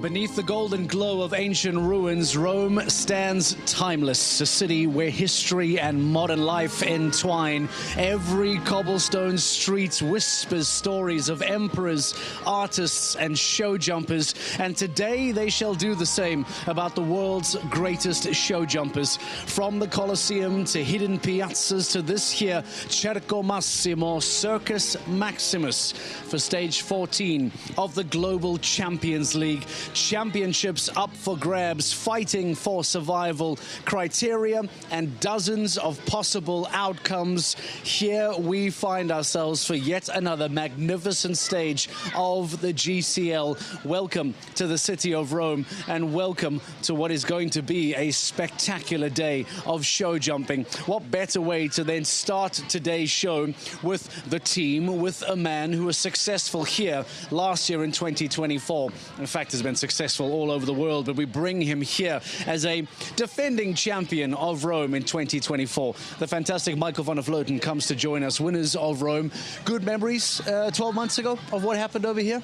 Beneath the golden glow of ancient ruins, Rome stands timeless, a city where history and modern life entwine. Every cobblestone street whispers stories of emperors, artists, and show jumpers. And today they shall do the same about the world's greatest show jumpers. From the Colosseum to hidden piazzas to this here Circo Massimo, Circus Maximus, for stage 14 of the Global Champions League. Championships up for grabs, fighting for survival, criteria and dozens of possible outcomes. Here we find ourselves for yet another magnificent stage of the GCL. Welcome to the city of Rome, and welcome to what is going to be a spectacular day of show jumping. What better way to then start today's show with the team, with a man who was successful here last year in 2024. In fact, has been successful all over the world, but we bring him here as a defending champion of Rome in 2024. The fantastic Michael van der Vleuten comes to join us, winners of Rome. Good memories 12 months ago of what happened over here?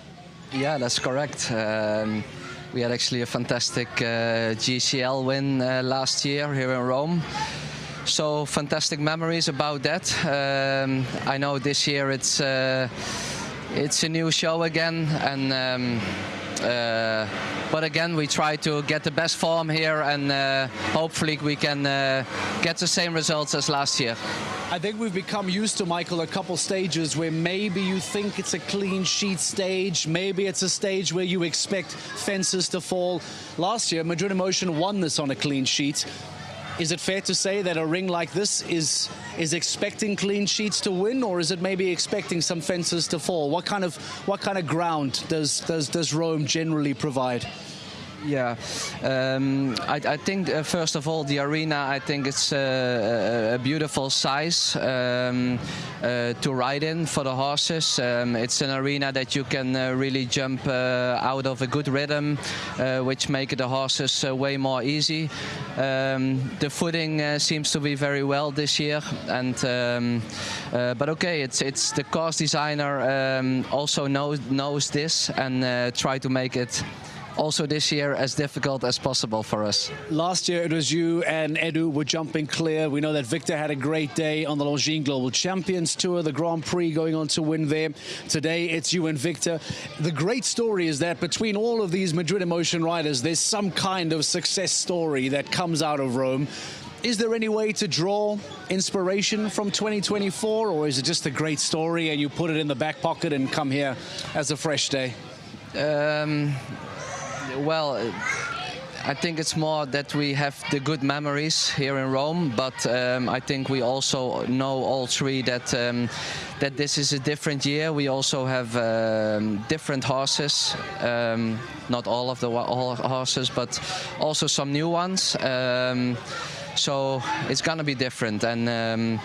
Yeah, that's correct. We had actually a fantastic GCL win last year here in Rome. So fantastic memories about that. I know this year it's a new show again, and but again we try to get the best form here, and hopefully we can get the same results as last year. I think we've become used to, Michael, a couple stages where maybe you think it's a clean sheet stage, maybe it's a stage where you expect fences to fall. Last year, Madrid Emotion won this on a clean sheet. Is it fair to say that a ring like this is expecting clean sheets to win, or is it maybe expecting some fences to fall? What kind of ground does Rome generally provide? Yeah, I think first of all the arena, I think it's a beautiful size to ride in for the horses. It's an arena that you can really jump out of a good rhythm, which make the horses way more easy. The footing seems to be very well this year, and but okay, it's the course designer also knows this and try to make it also this year as difficult as possible for us. Last year it was you and Edu were jumping clear. We know that Victor had a great day on the Longines Global Champions Tour, the Grand Prix, going on to win there. Today it's you and Victor. The great story is that between all of these Madrid Emotion riders, there's some kind of success story that comes out of Rome. Is there any way to draw inspiration from 2024, or is it just a great story and you put it in the back pocket and come here as a fresh day? Well, I think it's more that we have the good memories here in Rome, but I think we also know all three that that this is a different year. We also have different horses, not all of the horses, but also some new ones. So it's gonna be different, and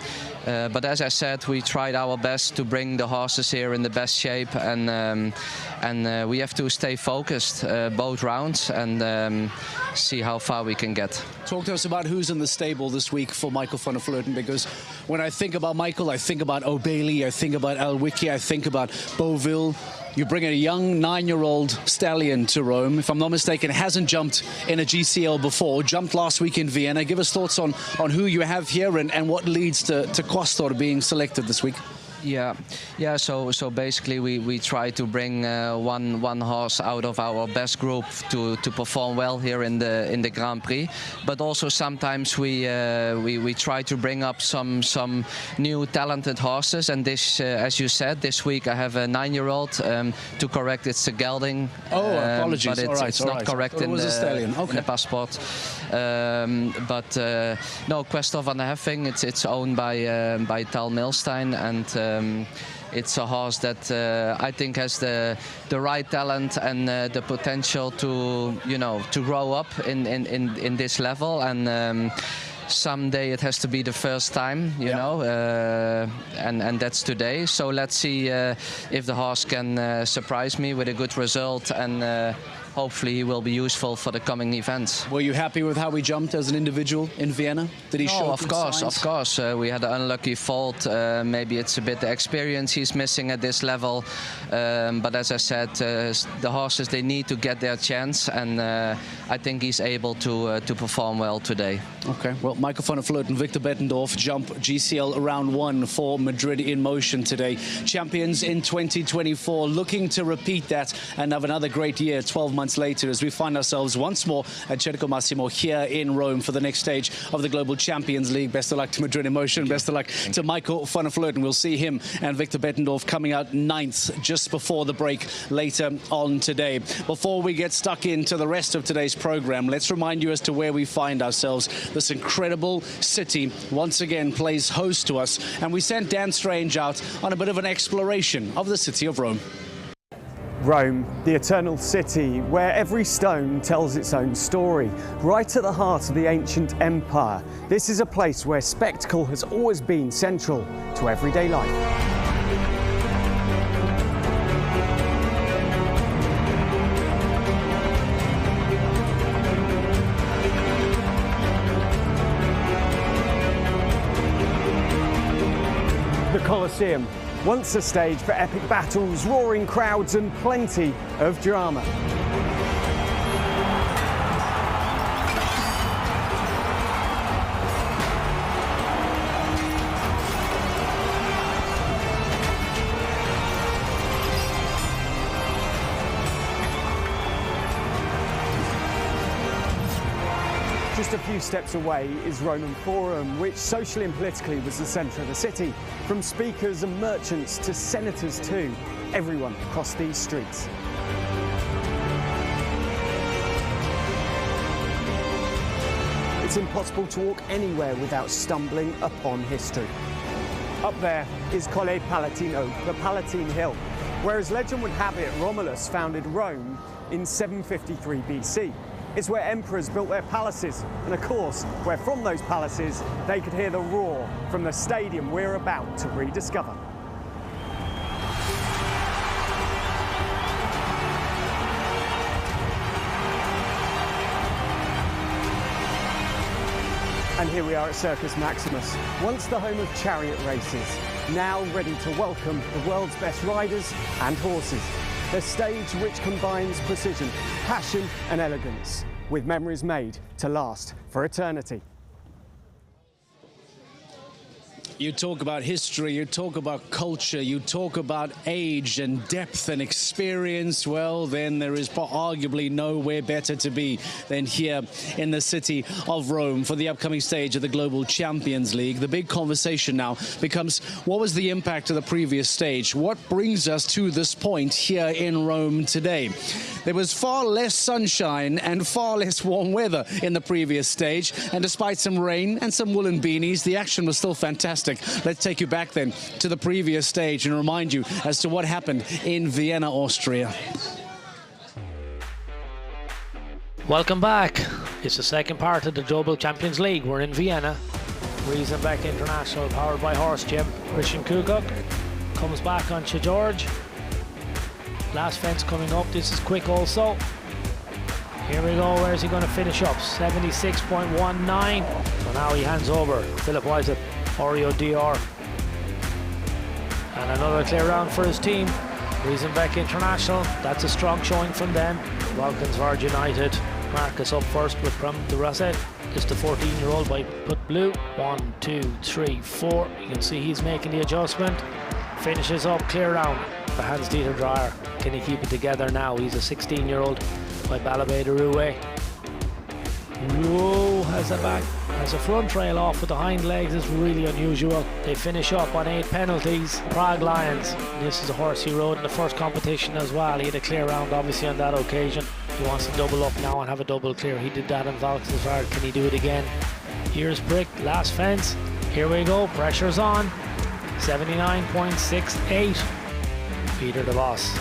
but as I said, we tried our best to bring the horses here in the best shape, and we have to stay focused both rounds and see how far we can get. Talk to us about who's in the stable this week for Michael van der Vleuten, because when I think about Michael, I think about O'Bailey, I think about Alwicki, I think about Beauville. You bring a young 9-year-old stallion to Rome, if I'm not mistaken, hasn't jumped in a GCL before, jumped last week in Vienna. Give us thoughts on who you have here and what leads to Quastor being selected this week. Yeah. So basically, we try to bring one horse out of our best group to perform well here in the Grand Prix. But also sometimes we try to bring up some new talented horses. And this, as you said, this week I have a 9-year-old. To correct, it's a gelding. Oh, apologies. But it's not correct in the passport. No, Quastor van der Heffing. It's owned by Tal Milstein, and it's a horse that I think has the right talent and the potential to grow up in this level, and someday it has to be the first time, you know, and that's today. So let's see if the horse can surprise me with a good result and hopefully he will be useful for the coming events. Were you happy with how he jumped as an individual in Vienna? Did he show Of course. We had an unlucky fault. Maybe it's a bit the experience he's missing at this level. But as I said, the horses, they need to get their chance, and I think he's able to perform well today. Okay, well, Michael van der Vleut and Victor Bettendorf jump GCL Round 1 for Madrid in Motion today. Champions in 2024, looking to repeat that and have another great year 12 months later as we find ourselves once more at Circo Massimo here in Rome for the next stage of the Global Champions League. Best of luck to Madrid in Motion. Best of luck to Michael van der Vleut, and we'll see him and Victor Bettendorf coming out 9th just before the break later on today. Before we get stuck into the rest of today's program, let's remind you as to where we find ourselves. This incredible city once again plays host to us, and we sent Dan Strange out on a bit of an exploration of the city of Rome. Rome, the eternal city where every stone tells its own story, right at the heart of the ancient empire. This is a place where spectacle has always been central to everyday life. The Colosseum, once a stage for epic battles, roaring crowds and plenty of drama. Just a few steps away is Roman Forum, which socially and politically was the centre of the city. From speakers and merchants to senators too, everyone crossed these streets. It's impossible to walk anywhere without stumbling upon history. Up there is Colle Palatino, the Palatine Hill, where as legend would have it, Romulus founded Rome in 753 BC. It's where emperors built their palaces, and of course, where from those palaces they could hear the roar from the stadium we're about to rediscover. And here we are at Circus Maximus, once the home of chariot races, now ready to welcome the world's best riders and horses. A stage which combines precision, passion and elegance, with memories made to last for eternity. You talk about history, you talk about culture, you talk about age and depth and experience. Well, then there is arguably nowhere better to be than here in the city of Rome for the upcoming stage of the Global Champions League. The big conversation now becomes, what was the impact of the previous stage? What brings us to this point here in Rome today? There was far less sunshine and far less warm weather in the previous stage, and despite some rain and some woolen beanies, the action was still fantastic. Let's take you back then to the previous stage and remind you as to what happened in Vienna, Austria. Welcome back. It's the second part of the Global Champions League. We're in Vienna. Riesenbeck International, powered by Horse Gym. Christian Kukuk comes back on George. Last fence coming up. This is quick also. Here we go. Where's he going to finish up? 76.19. So now he hands over. Philip Wysett, Oreo DR. And another clear round for his team. Riesenbeck International. That's a strong showing from them. Valkenswaard United. Marcus up first with Pram de Rosset. It's the 14-year-old by Put Blue. 1, 2, 3, 4. You can see he's making the adjustment. Finishes up, clear round for Hans-Dieter Dreyer. Can he keep it together now? He's a 16-year-old by Balabé de Rouet. Whoa, has a front trail off with the hind legs is really unusual. They finish up on 8 penalties. Prague Lions. This is a horse he rode in the first competition as well. He had a clear round obviously on that occasion. He wants to double up now and have a double clear. He did that in Valkenswaard. Can he do it again? Here's Brick, last fence. Here we go, pressure's on. 79.68. Peter the Boss.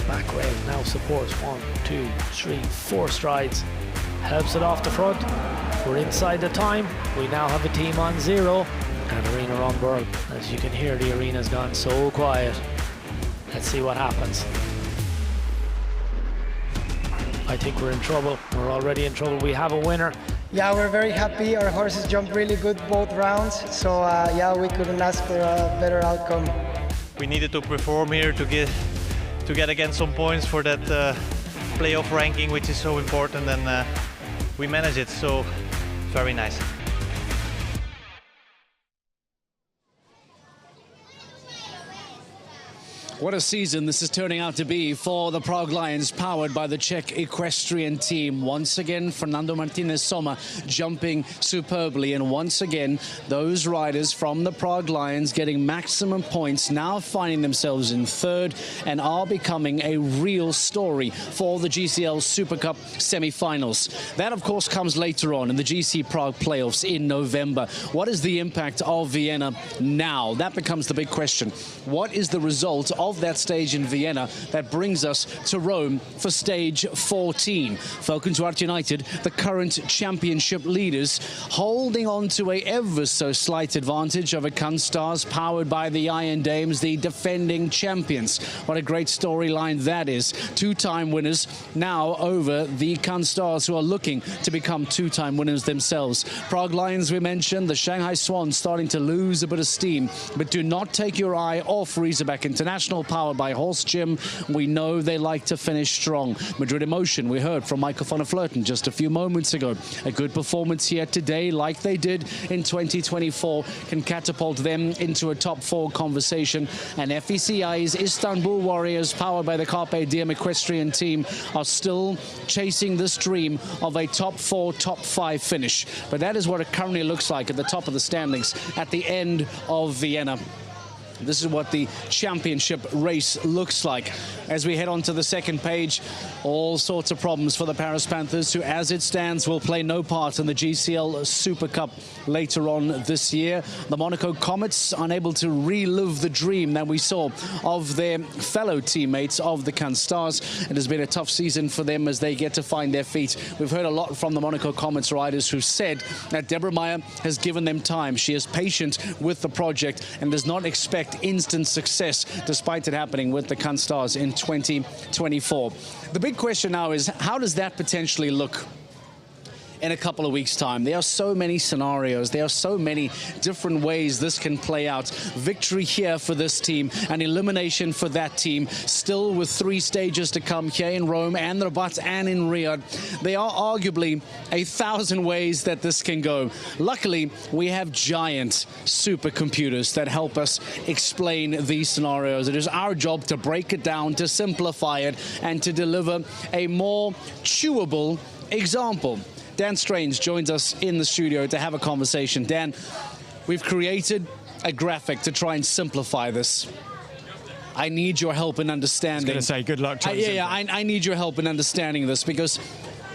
Back rail now supports 1, 2, 3, 4 strides. Helps it off the front. We're inside the time. We now have a team on 0 and Arena Runberg. As you can hear, the arena's gone so quiet. Let's see what happens. I think we're in trouble. We're already in trouble. We have a winner. Yeah, we're very happy. Our horses jumped really good both rounds. So yeah, we couldn't ask for a better outcome. We needed to perform here to get again some points for that playoff ranking, which is so important, and we managed it. So very nice. What a season this is turning out to be for the Prague Lions, powered by the Czech equestrian team. Once again, Fernando Martinez Soma jumping superbly. And once again, those riders from the Prague Lions getting maximum points, now finding themselves in third and are becoming a real story for the GCL Super Cup semi-finals. That, of course, comes later on in the GC Prague playoffs in November. What is the impact of Vienna now? That becomes the big question. What is the result of that stage in Vienna that brings us to Rome for stage 14? Valkenswaard United, the current championship leaders, holding on to a ever so slight advantage over Kunstars, powered by the Iron Dames, the defending champions. What a great storyline that is. Two-time winners now over the Kunstars, who are looking to become two-time winners themselves. Prague Lions, we mentioned, the Shanghai Swans starting to lose a bit of steam, but do not take your eye off Riesebeck International, powered by Horse Gym. We know they like to finish strong. Madrid Emotion, we heard from Michael van der Vleuten just a few moments ago. A good performance here today, like they did in 2024, can catapult them into a top 4 conversation. And FECI's Istanbul Warriors, powered by the Carpe Diem equestrian team, are still chasing this dream of a top 4, top 5 finish. But that is what it currently looks like at the top of the standings at the end of Vienna. This is what the championship race looks like. As we head on to the second page, all sorts of problems for the Paris Panthers, who, as it stands, will play no part in the GCL Super Cup later on this year. The Monaco Comets unable to relive the dream that we saw of their fellow teammates of the Kunstars. It has been a tough season for them as they get to find their feet. We've heard a lot from the Monaco Comets riders who said that Deborah Meyer has given them time. She is patient with the project and does not expect instant success, despite it happening with the Kunstars in 2024. The big question now is, how does that potentially look in a couple of weeks' time? There are so many scenarios. There are so many different ways this can play out. Victory here for this team, an elimination for that team, still with 3 stages to come here in Rome and Rabat and in Riyadh. There are arguably 1,000 ways that this can go. Luckily, we have giant supercomputers that help us explain these scenarios. It is our job to break it down, to simplify it, and to deliver a more chewable example. Dan Strange joins us in the studio to have a conversation. Dan, we've created a graphic to try and simplify this. I need your help in understanding. I was going to say, good luck trying to I need your help in understanding this, because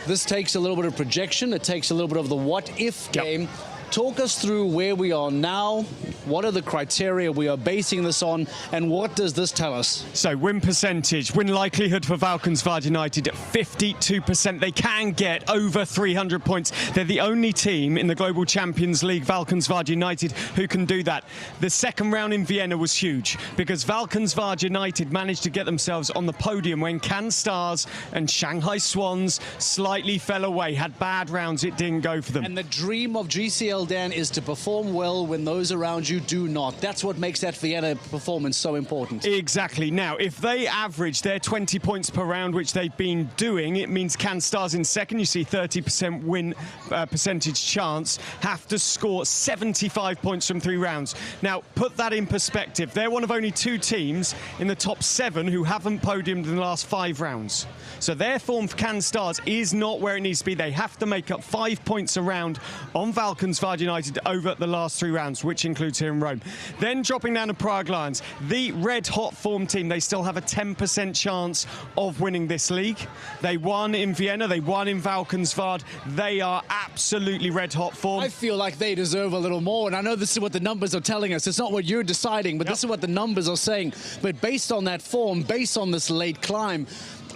this takes a little bit of projection. It takes a little bit of the what-if game. Yep. Talk us through where we are now, what are the criteria we are basing this on, and what does this tell us? So, win percentage, win likelihood for Valkenswaard United at 52%. They can get over 300 points. They're the only team in the Global Champions League, Valkenswaard United, who can do that. The second round in Vienna was huge, because Valkenswaard United managed to get themselves on the podium when Kunstars and Shanghai Swans slightly fell away, had bad rounds, it didn't go for them. And the dream of GCL, Dan, is to perform well when those around you do not. That's what makes that Vienna performance so important. Exactly. Now, if they average their 20 points per round, which they've been doing, it means Kunstars in second, you see 30% win percentage chance, have to score 75 points from 3 rounds. Now, put that in perspective. They're one of only 2 teams in the top 7 who haven't podiumed in the last 5 rounds. So their form for Kunstars is not where it needs to be. They have to make up 5 points a round on Valkenswaard United over the last 3 rounds, which includes here in Rome. Then dropping down to Prague Lions, the red-hot form team, they still have a 10% chance of winning this league. They won in Vienna, they won in Valkenswaard. They are absolutely red-hot form. I feel like they deserve a little more, and I know this is what the numbers are telling us. It's not what you're deciding, but this is what the numbers are saying. But based on that form, based on this late climb,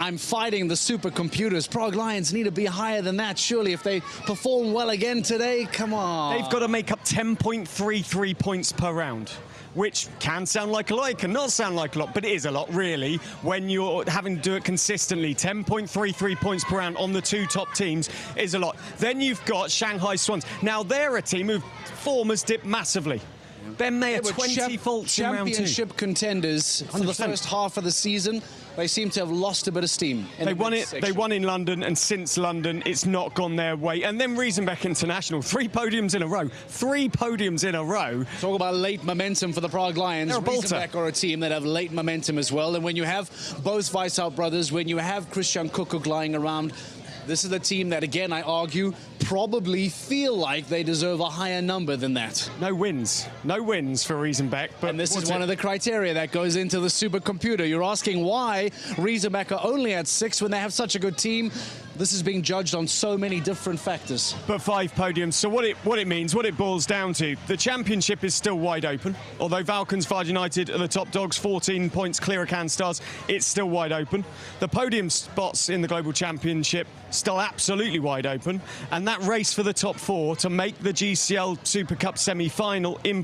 I'm fighting the supercomputers. Prague Lions need to be higher than that, surely. If they perform well again today, come on. They've got to make up 10.33 points per round. which can sound like a lot, it cannot sound like a lot, but it is a lot, really, when you're having to do it consistently. 10.33 points per round on the two top teams is a lot. Then you've got Shanghai Swans. Now, they're a team whose form has dipped massively. Ben Mayer, 20 faults in round two. Championship contenders for the first half of the season. They seem to have lost a bit of steam. They won in London, and since London, it's not gone their way. And then Riesenbeck International, 3 podiums in a row. 3 podiums in a row. Talk about late momentum for the Prague Lions. Riesenbeck are a team that have late momentum as well. And when you have both Weishaupt brothers, when you have Christian Kuckuck lying around, this is a team that, again, I argue, probably feel like they deserve a higher number than that. No wins for Riesenbeck. And this is one of the criteria that goes into the supercomputer. You're asking why Riesenbeck are only at 6 when they have such a good team. This is being judged on so many different factors. But 5 podiums. So what it means, what it boils down to, the championship is still wide open. Although Valkenswaard United are the top dogs, 14 points clear of CanStars, it's still wide open. The podium spots in the Global Championship still absolutely wide open. And that race for the top 4 to make the GCL Super Cup semi-final in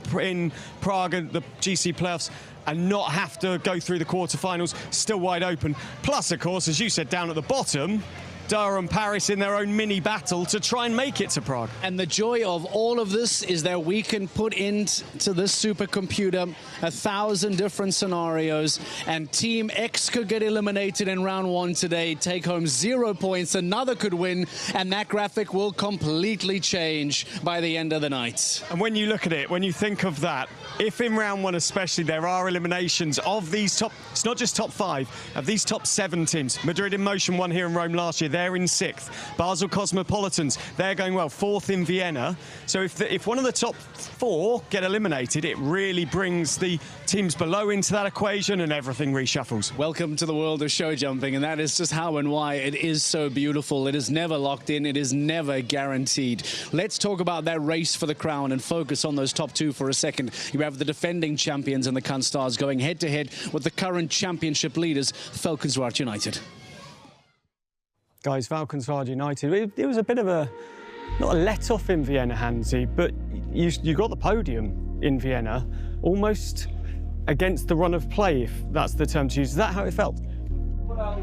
Prague and the GC playoffs and not have to go through the quarterfinals, still wide open. Plus, of course, as you said, down at the bottom, Durham, Paris in their own mini battle to try and make it to Prague. And the joy of all of this is that we can put into this supercomputer 1,000 different scenarios, and Team X could get eliminated in round 1 today, take home 0 points, another could win, and that graphic will completely change by the end of the night. And when you look at it, when you think of that, if in round 1 especially there are eliminations of these top, it's not just top 5, of these top 7 teams. Madrid in Motion won here in Rome last year. They're in 6th. Basel Cosmopolitans, they're going well, 4th in Vienna. So if one of the top 4 get eliminated, it really brings the teams below into that equation and everything reshuffles. Welcome to the world of show jumping, and that is just how and why it is so beautiful. It is never locked in. It is never guaranteed. Let's talk about that race for the crown and focus on those top 2 for a second. You have the defending champions in the CanStars going head-to-head with the current championship leaders, Valkenswaard United. Guys, Valkenswaard United, it was a bit of a, not a let-off in Vienna, Hansi, but you got the podium in Vienna almost against the run of play, if that's the term to use. Is that how it felt?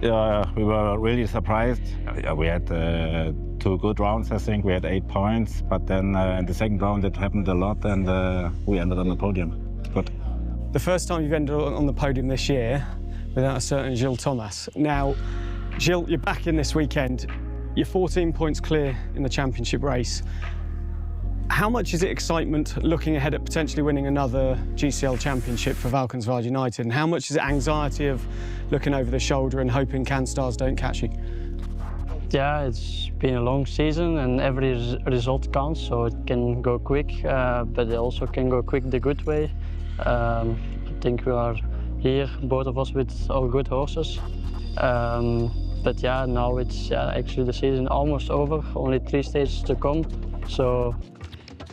Yeah, we were really surprised. We had 2 good rounds, I think. We had 8 points, but then in the second round it happened a lot, and we ended on the podium. Good. The first time you've ended on the podium this year without a certain Gilles Thomas. Now, Gilles, you're back in this weekend. You're 14 points clear in the championship race. How much is it excitement looking ahead at potentially winning another GCL championship for Valkenswaard United? And how much is it anxiety of looking over the shoulder and hoping CanStars don't catch you? Yeah, it's been a long season and every result counts, so it can go quick, but it also can go quick the good way. I think we are here, both of us, with our good horses. But yeah, now it's actually the season almost over, only 3 stages to come. So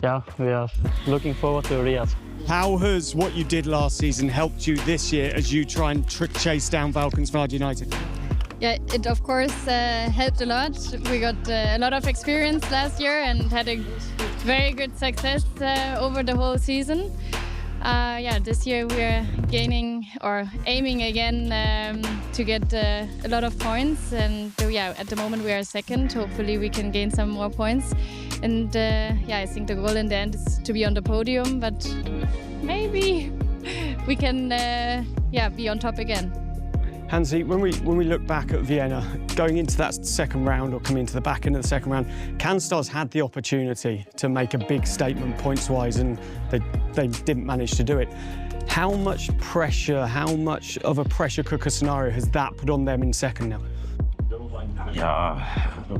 yeah, we are looking forward to Riyadh. How has what you did last season helped you this year as you try and chase down Valkenswaard United? Yeah, it of course helped a lot. We got a lot of experience last year and had a very good success over the whole season. Yeah, this year we're gaining or aiming again to get a lot of points, and yeah, at the moment we are 2nd. Hopefully we can gain some more points, and yeah, I think the goal in the end is to be on the podium, but maybe we can yeah, be on top again. Hansi, when we look back at Vienna, going into that second round or coming into the back end of the second round, CanStars had the opportunity to make a big statement points-wise, and they didn't manage to do it. How much pressure, how much of a pressure cooker scenario has that put on them in second now? Yeah,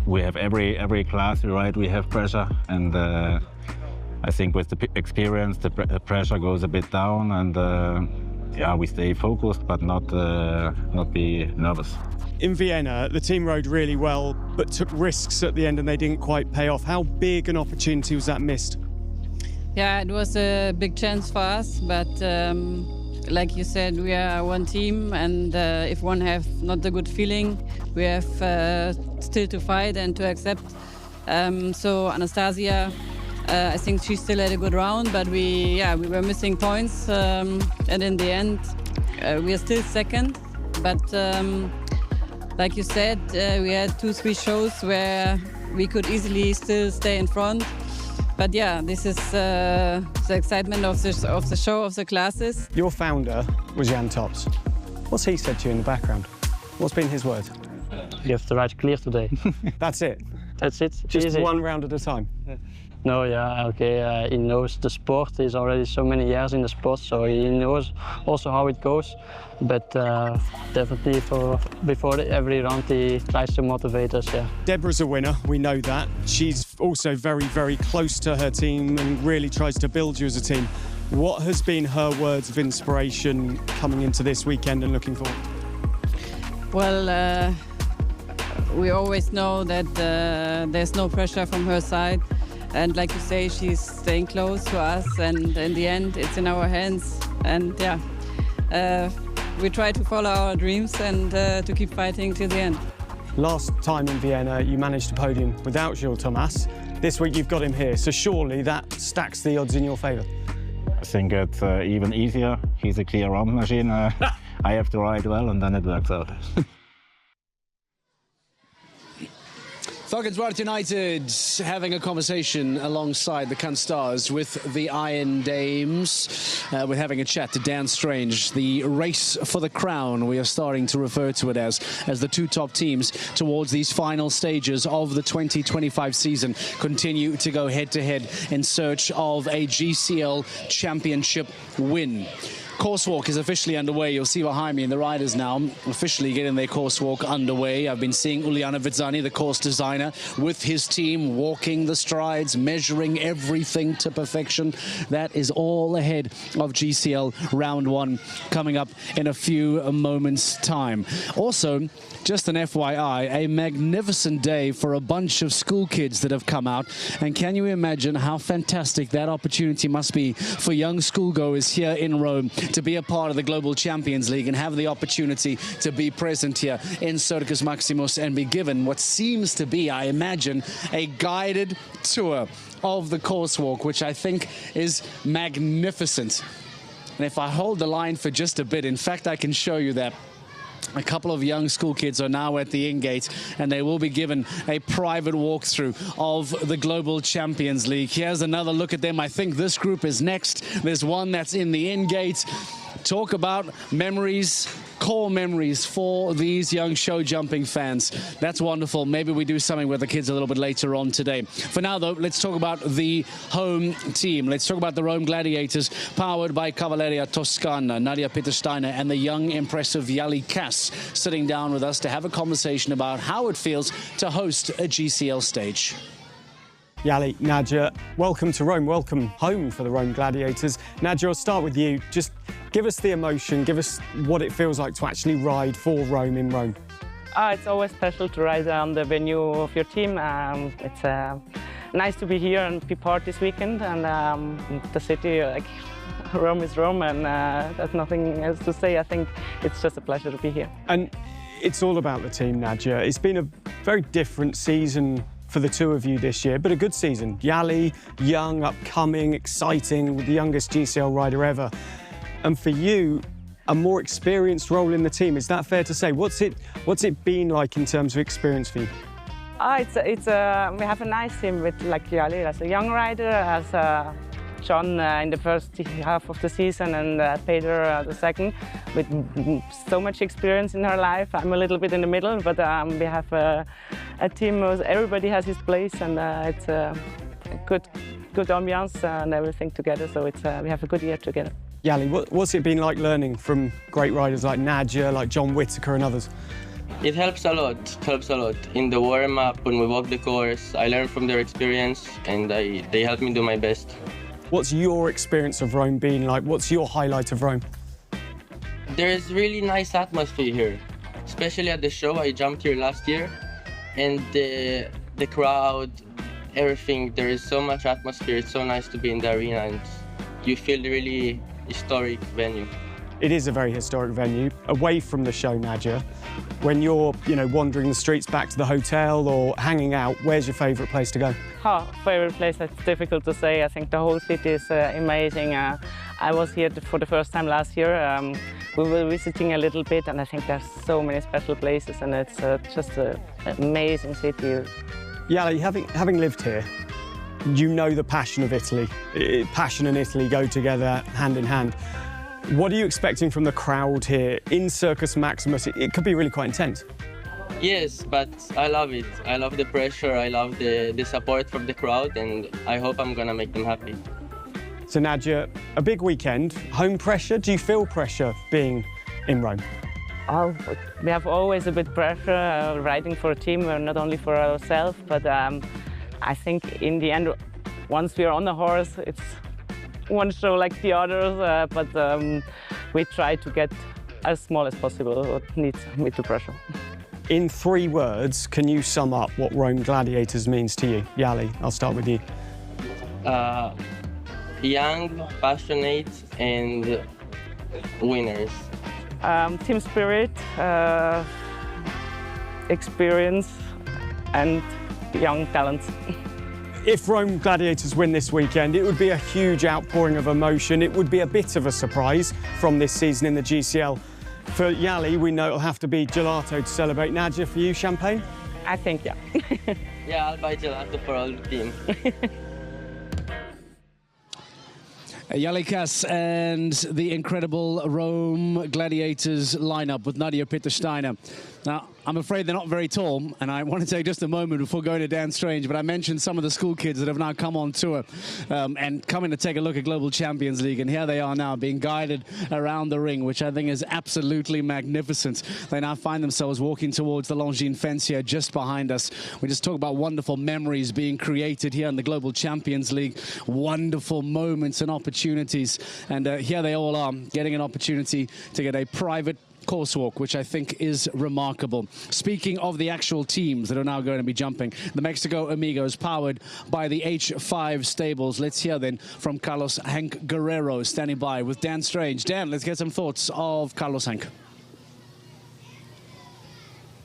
we have every class, right? We have pressure, and I think with the experience, the pressure goes a bit down, and yeah, we stay focused, but not be nervous. In Vienna, the team rode really well, but took risks at the end and they didn't quite pay off. How big an opportunity was that missed? Yeah, it was a big chance for us, but like you said, we are one team, and if one have not the good feeling, we have still to fight and to accept. So Anastasia I think she still had a good round, but we were missing points, and in the end, we are still second. But like you said, we had 2-3 shows where we could easily still stay in front. But yeah, this is the excitement of the show, of the classes. Your founder was Jan Tops. What's he said to you in the background? What's been his word? You have to ride clear today. That's it? That's it. Just Easy. one round at a time? No, yeah, okay. He knows the sport. He's already so many years in the sport, so he knows also how it goes. But definitely before every round, he tries to motivate us. Yeah. Deborah's a winner. We know that. She's also very, very close to her team and really tries to build you as a team. What has been her words of inspiration coming into this weekend and looking forward? Well, we always know that there's no pressure from her side. And like you say, she's staying close to us, and in the end, it's in our hands. And yeah, we try to follow our dreams and to keep fighting till the end. Last time in Vienna, you managed a podium without Gilles Thomas. This week, you've got him here, so surely that stacks the odds in your favour. I think it's even easier. He's a clear Rome machine. I have to ride well, and then it works out. Falkenswaard United having a conversation alongside the Kant Stars with the Iron Dames. We're having a chat to Dan Strange. The race for the crown, we are starting to refer to it as the two top teams towards these final stages of the 2025 season continue to go head-to-head in search of a GCL championship win. Course walk is officially underway. You'll see behind me, and the riders now officially getting their course walk underway. I've been seeing Uliana Vizzani, the course designer, with his team, walking the strides, measuring everything to perfection. That is all ahead of GCL Round 1 coming up in a few moments' time. Also, just an FYI, a magnificent day for a bunch of school kids that have come out. And can you imagine how fantastic that opportunity must be for young schoolgoers here in Rome to be a part of the Global Champions League and have the opportunity to be present here in Circus Maximus and be given what seems to be, I imagine, a guided tour of the course walk, which I think is magnificent. And if I hold the line for just a bit, in fact, I can show you that. A couple of young school kids are now at the in-gate, and they will be given a private walkthrough of the Global Champions League. Here's another look at them. I think this group is next. There's one that's in the in-gate. Talk about memories, core memories for these young show jumping fans. That's wonderful. Maybe we do something with the kids a little bit later on today. For now, though, let's talk about the home team. Let's talk about the Rome Gladiators, powered by Cavalleria Toscana, Nadia Petersteiner, and the young, impressive Yali Cass, sitting down with us to have a conversation about how it feels to host a GCL stage. Yali, Nadia, welcome to Rome, welcome home for the Rome Gladiators. Nadia, I'll start with you. Just give us the emotion, give us what it feels like to actually ride for Rome in Rome. It's always special to ride on the venue of your team. It's nice to be here and be part this weekend, and the city, like Rome is Rome, and there's nothing else to say. I think it's just a pleasure to be here. And it's all about the team, Nadia. It's been a very different season for the two of you this year, but a good season. Yali, young, upcoming, exciting, the youngest GCL rider ever. And for you, a more experienced role in the team. Is that fair to say? What's it been like in terms of experience for you? We have a nice team with like Yali as a young rider, as John in the first half of the season, and Peter the second, with so much experience in her life. I'm a little bit in the middle, but we have a team where everybody has his place, and it's a good ambiance and everything together. So we have a good year together. Yali, what's it been like learning from great riders like Nadia, like John Whittaker and others? It helps a lot. In the warm-up, when we walk the course, I learn from their experience, and they help me do my best. What's your experience of Rome been like? What's your highlight of Rome? There is really nice atmosphere here, especially at the show. I jumped here last year, and the crowd, everything, there is so much atmosphere. It's so nice to be in the arena, and you feel the really historic venue. It is a very historic venue. Away from the show, Nadia, when you're, wandering the streets back to the hotel or hanging out, where's your favourite place to go? Favorite place, it's difficult to say. I think the whole city is amazing. I was here for the first time last year. We were visiting a little bit, and I think there's so many special places, and it's just an amazing city. Yali, having lived here, you know the passion of Italy. Passion and Italy go together hand in hand. What are you expecting from the crowd here in Circus Maximus? It could be really quite intense. Yes, but I love it. I love the pressure, I love the support from the crowd, and I hope I'm gonna make them happy. So Nadia, a big weekend, home pressure. Do you feel pressure being in Rome? Oh, we have always a bit pressure riding for a team, not only for ourselves, but I think in the end, once we are on the horse, it's one show like the others, but we try to get as small as possible what needs with the pressure. In 3 words, can you sum up what Rome Gladiators means to you? Yali, I'll start with you. Young, passionate, and winners. Team spirit, experience, and young talents. If Rome Gladiators win this weekend, it would be a huge outpouring of emotion. It would be a bit of a surprise from this season in the GCL. For Yali, we know it'll have to be gelato to celebrate. Nadia, for you, champagne? I think, yeah. Yeah, I'll buy gelato for all the team. Yali Kass and the incredible Rome Gladiators lineup with Nadia Peter-Steiner. Now, I'm afraid they're not very tall, and I want to take just a moment before going to Dan Strange, but I mentioned some of the school kids that have now come on tour and coming to take a look at Global Champions League, and here they are now being guided around the ring, which I think is absolutely magnificent. They now find themselves walking towards the Longines fence here just behind us. We just talk about wonderful memories being created here in the Global Champions League, wonderful moments and opportunities, and here they all are getting an opportunity to get a private course walk, which I think is remarkable. Speaking of the actual teams that are now going to be jumping, the Mexico Amigos powered by the H5 stables. Let's hear then from Carlos Hank Guerrero standing by with Dan Strange. Dan, let's get some thoughts of Carlos Hank.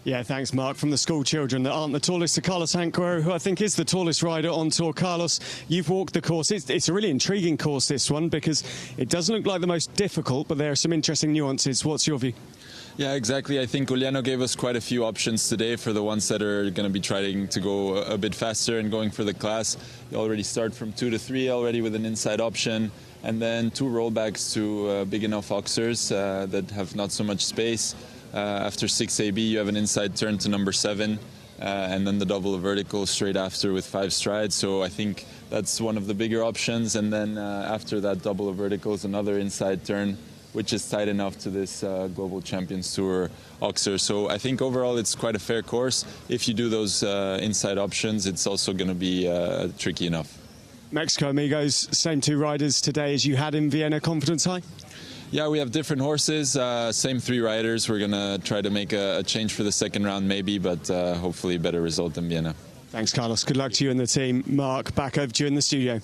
Yeah, thanks, Mark. From the school children that aren't the tallest to Carlos Hank Guerrero, who I think is the tallest rider on tour. Carlos, you've walked the course. It's a really intriguing course, this one, because it doesn't look like the most difficult, but there are some interesting nuances. What's your view? Yeah, exactly. I think Giuliano gave us quite a few options today for the ones that are going to be trying to go a bit faster and going for the class. You already start from 2 to 3 already with an inside option, and then 2 rollbacks to big enough oxers that have not so much space. After 6 AB, you have an inside turn to number 7, and then the double vertical straight after with 5 strides. So I think that's one of the bigger options. And then after that double vertical is another inside turn, which is tight enough to this Global Champions Tour oxer. So I think overall it's quite a fair course. If you do those inside options, it's also going to be tricky enough. Mexico Amigos, same 2 riders today as you had in Vienna. Confidence high? Yeah, we have different horses, same 3 riders. We're going to try to make a change for the second round maybe, but hopefully a better result than Vienna. Thanks, Carlos. Good luck to you and the team. Mark, back over to you in the studio.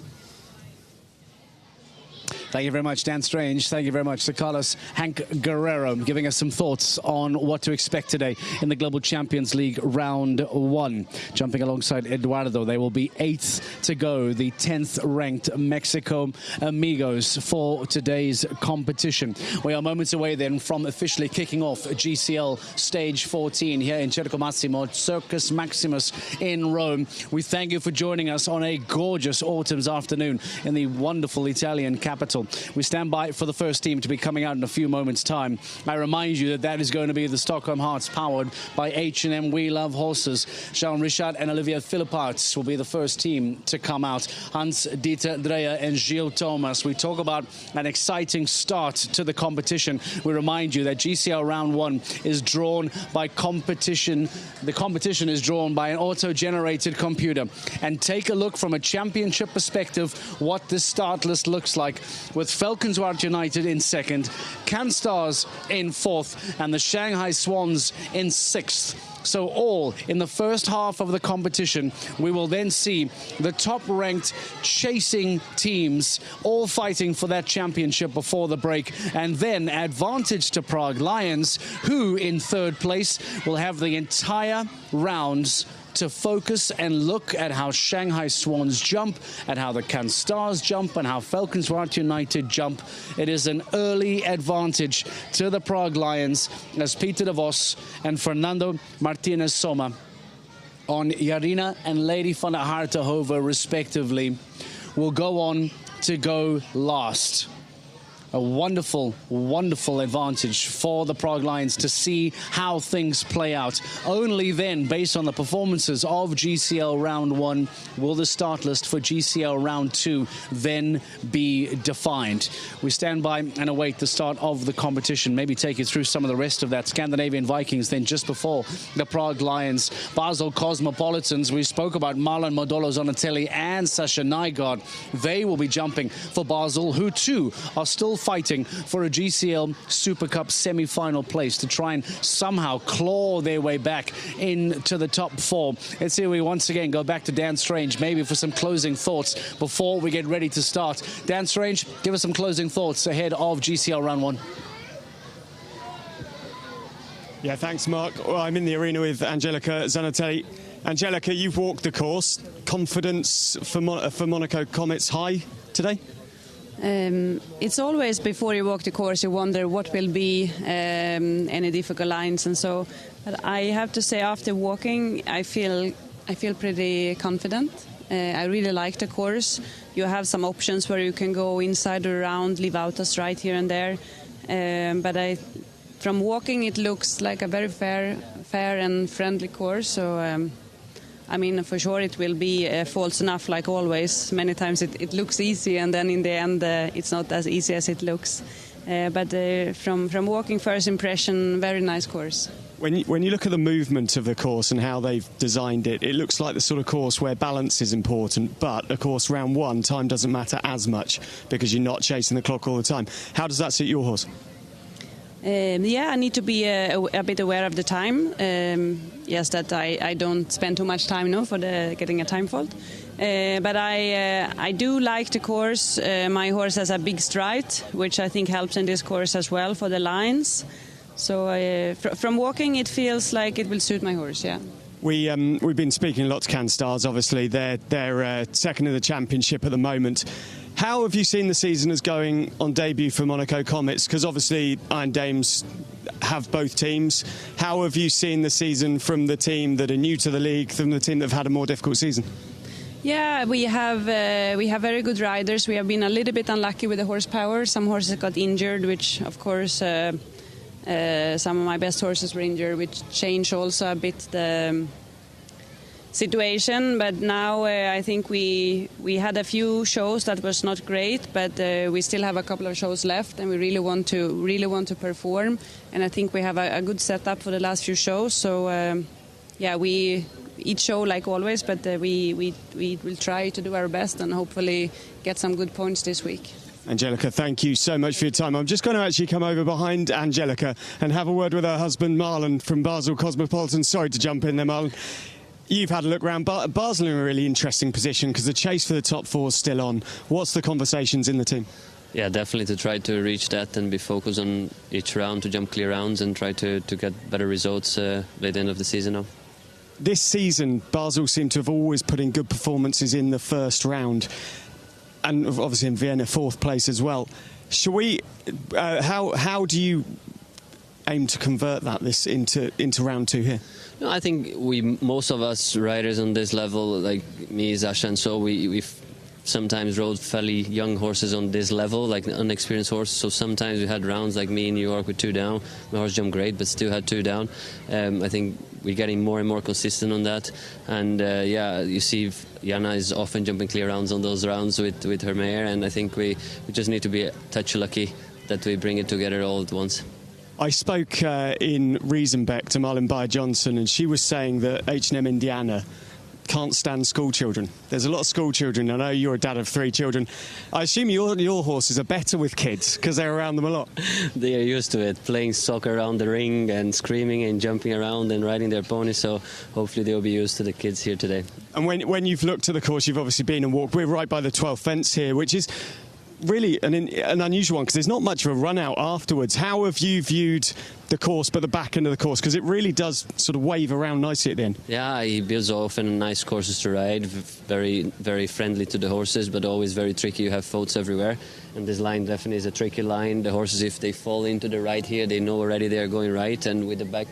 Thank you very much, Dan Strange. Thank you very much to Carlos Hank Guerrero, giving us some thoughts on what to expect today in the Global Champions League Round 1. Jumping alongside Eduardo, they will be 8th to go, the 10th ranked Mexico Amigos for today's competition. We are moments away then from officially kicking off GCL Stage 14 here in Circo Massimo, Circus Maximus in Rome. We thank you for joining us on a gorgeous autumn's afternoon in the wonderful Italian capital. We stand by for the first team to be coming out in a few moments' time. I remind you that that is going to be the Stockholm Hearts powered by H&M We Love Horses. Jean Richard and Olivia Philipparts will be the first team to come out. Hans-Dieter Dreyer and Gilles Thomas. We talk about an exciting start to the competition. We remind you that GCL Round 1 is drawn by competition. The competition is drawn by an auto-generated computer. And take a look from a championship perspective what this start list looks like. with Falkenswart United in second, Canstars in fourth, and the Shanghai Swans in sixth. So all in the first half of the competition. We will then see the top-ranked chasing teams all fighting for that championship before the break, and then advantage to Prague Lions, who in third place will have the entire rounds to focus and look at how Shanghai Swans jump, at how the Canstars jump, and how Falkenswart United jump. It is an early advantage to the Prague Lions as Peter de Vos and Fernando Martinez Soma on Jarina and Lady van der Hartenhove respectively will go on to go last. A wonderful, wonderful advantage for the Prague Lions to see how things play out. Only then, based on the performances of GCL Round 1, will the start list for GCL Round 2 then be defined. We stand by and await the start of the competition. Maybe take you through some of the rest of that. Scandinavian Vikings then just before the Prague Lions. Basel Cosmopolitans, we spoke about Marlon Modolo-Zonatelli and Sasha Nygaard. They will be jumping for Basel, who too are still fighting for a GCL Super Cup semi-final place to try and somehow claw their way back into the top four. Let's see, we once again go back to Dan Strange, maybe for some closing thoughts before we get ready to start. Dan Strange, give us some closing thoughts ahead of GCL Round 1. Yeah, thanks, Mark. Well, I'm in the arena with Angelika Zonatelli. Angelika, you've walked the course. Confidence for Monaco Comets high today? It's always before you walk the course you wonder what will be any difficult lines and so. But I have to say, after walking, I feel pretty confident. I really like the course. You have some options where you can go inside or around, leave out a stride here and there. But from walking, it looks like a very fair and friendly course. So. I mean, for sure it will be false enough, like always. Many times it looks easy, and then in the end it's not as easy as it looks. But from walking, first impression, very nice course. When you look at the movement of the course and how they've designed it, it looks like the sort of course where balance is important, but of course round 1, time doesn't matter as much because you're not chasing the clock all the time. How does that suit your horse? Yeah, I need to be a bit aware of the time. Yes, that I don't spend too much time for getting a time fault. But I do like the course. My horse has a big stride, which I think helps in this course as well for the lines. So from walking, it feels like it will suit my horse. Yeah. We've been speaking a lot to Canstars. Obviously, they're second in the championship at the moment. How have you seen the season as going on debut for Monaco Comets? Because obviously Iron Dames have both teams. How have you seen the season from the team that are new to the league, from the team that have had a more difficult season? Yeah, we have very good riders. We have been a little bit unlucky with the horsepower. Some horses got injured, which of course some of my best horses were injured, which changed also a bit the situation. But now I think we had a few shows that was not great, but we still have a couple of shows left, and we really want to perform. And I think we have a good setup for the last few shows. So yeah, we each show like always, but we will try to do our best and hopefully get some good points this week. Angelika, thank you so much for your time. I'm just going to actually come over behind Angelika and have a word with her husband Marlon from Basel Cosmopolitan. Sorry to jump in there, Marlon. You've had a look around. Basel in a really interesting position because the chase for the top four is still on. What's the conversations in the team? Yeah, definitely to try to reach that and be focused on each round, to jump clear rounds and try to get better results by the end of the season now. This season, Basel seem to have always put in good performances in the first round, and obviously in Vienna, fourth place as well. Shall we? How do you aim to convert that into round 2 here? No, I think most of us riders on this level, like me, Sasha, and so we've sometimes rode fairly young horses on this level, like unexperienced horses. So sometimes we had rounds like me in New York with 2 down. My horse jumped great, but still had 2 down. I think we're getting more and more consistent on that. And yeah, you see Jana is often jumping clear rounds on those rounds with her mare. And I think we just need to be a touch lucky that we bring it together all at once. I spoke in Riesenbeck to Marlon Bayer-Johnson, and she was saying that H&M Indiana can't stand school children. There's a lot of school children. I know you're a dad of 3 children. I assume your horses are better with kids because they're around them a lot. They are used to it, playing soccer around the ring and screaming and jumping around and riding their ponies, so hopefully they'll be used to the kids here today. And when you've looked at the course, you've obviously been and walked. We're right by the 12th fence here, which is really an unusual one because there's not much of a run out afterwards. How have you viewed the course, but the back end of the course, because it really does sort of wave around nicely at the end? Yeah, he builds often nice courses to ride, very, very friendly to the horses, but always very tricky. You have faults everywhere, and this line definitely is a tricky line. The horses, if they fall into the right here, they know already they're going right, and with the back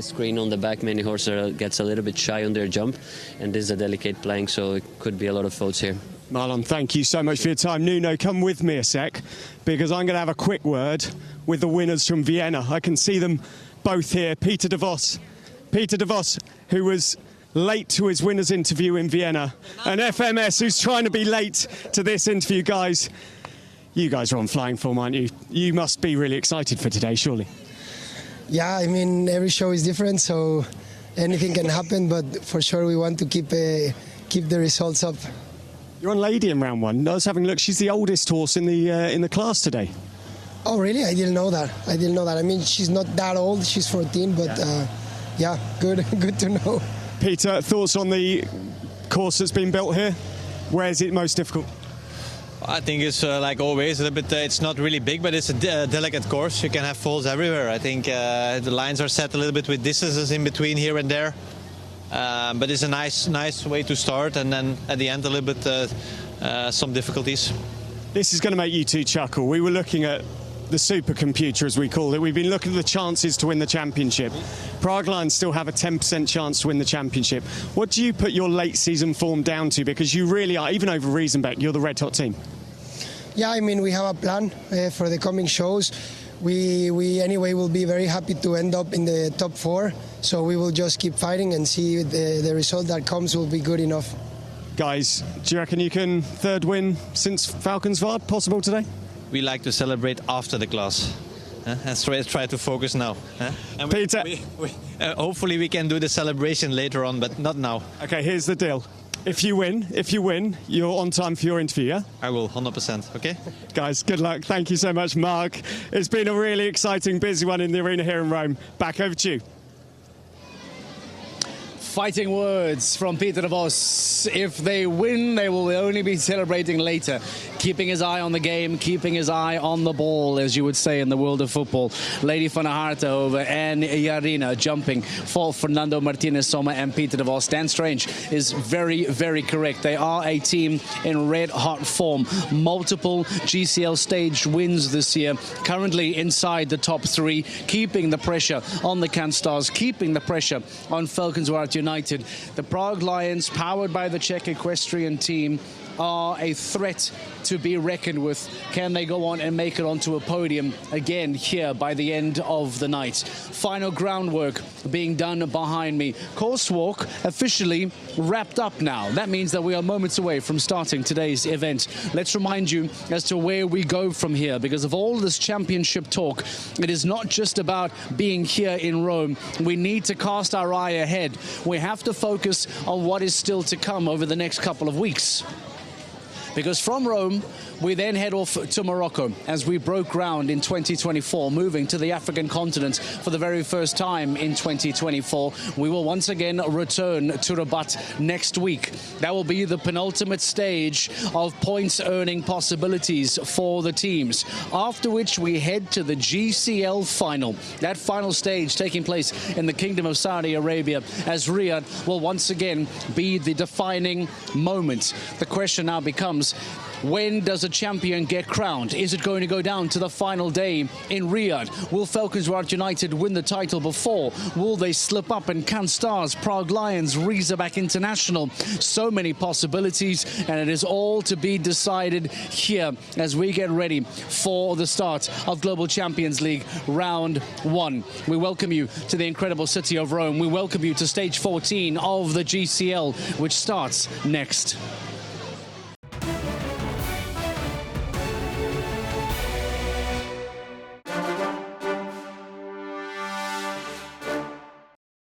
screen on the back, many horses gets a little bit shy on their jump, and this is a delicate plank, so it could be a lot of faults here. Marlon, thank you so much for your time. Nuno, come with me a sec, because I'm going to have a quick word with the winners from Vienna. I can see them both here. Peter de Vos, who was late to his winners interview in Vienna, and FMS, who's trying to be late to this interview. Guys, you guys are on flying form, aren't you? You must be really excited for today, surely. Yeah, I mean, every show is different, so anything can happen, but for sure we want to keep the results up. You're on Lady in round 1. I was having a look. She's the oldest horse in the class today. Oh, really? I didn't know that. I mean, she's not that old. She's 14, but yeah, good to know. Peter, thoughts on the course that's been built here? Where is it most difficult? I think it's like always a little bit. It's not really big, but it's a delicate course. You can have falls everywhere. I think the lines are set a little bit with distances in between here and there. But it's a nice way to start, and then at the end a little bit some difficulties. This is going to make you two chuckle. We were looking at the supercomputer, as we call it. We've been looking at the chances to win the championship. Prague Lions still have a 10% chance to win the championship. What do you put your late season form down to? Because you really are, even over Riesenbeck, you're the red hot team. Yeah, I mean, we have a plan for the coming shows. We anyway will be very happy to end up in the top 4, so we will just keep fighting and see the result that comes will be good enough. Guys, do you reckon you can third win since Valkenswaard possible today? We like to celebrate after the class. Let's try to focus now. And Peter, hopefully we can do the celebration later on, but not now. Okay, here's the deal. If you win, you're on time for your interview, yeah? I will, 100%, okay? Guys, good luck. Thank you so much, Mark. It's been a really exciting, busy one in the arena here in Rome. Back over to you. Fighting words from Peter de Vos. If they win, they will only be celebrating later. Keeping his eye on the game, keeping his eye on the ball, as you would say in the world of football. Lady van der Harte over and Yarina jumping for Fernando Martinez Soma and Peter de Vos. Dan Strange is very, very correct. They are a team in red-hot form. Multiple GCL stage wins this year. Currently inside the top 3, keeping the pressure on the Canstars, keeping the pressure on Valkenswaard United. The Prague Lions, powered by the Czech equestrian team, are a threat to be reckoned with. Can they go on and make it onto a podium again here by the end of the night? Final groundwork being done behind me. Course walk officially wrapped up now. That means that we are moments away from starting today's event. Let's remind you as to where we go from here, because of all this championship talk, it is not just about being here in Rome. We need to cast our eye ahead. We have to focus on what is still to come over the next couple of weeks. Because from Rome, we then head off to Morocco as we broke ground in 2024, moving to the African continent for the very first time in 2024. We will once again return to Rabat next week. That will be the penultimate stage of points earning possibilities for the teams. After which we head to the GCL final. That final stage taking place in the Kingdom of Saudi Arabia, as Riyadh will once again be the defining moment. The question now becomes, when does a champion get crowned? Is it going to go down to the final day in Riyadh? Will Valkenswaard United win the title before? Will they slip up and Canstars, Prague Lions, Riesenbeck International? So many possibilities, and it is all to be decided here as we get ready for the start of Global Champions League Round 1. We welcome you to the incredible city of Rome. We welcome you to stage 14 of the GCL, which starts next.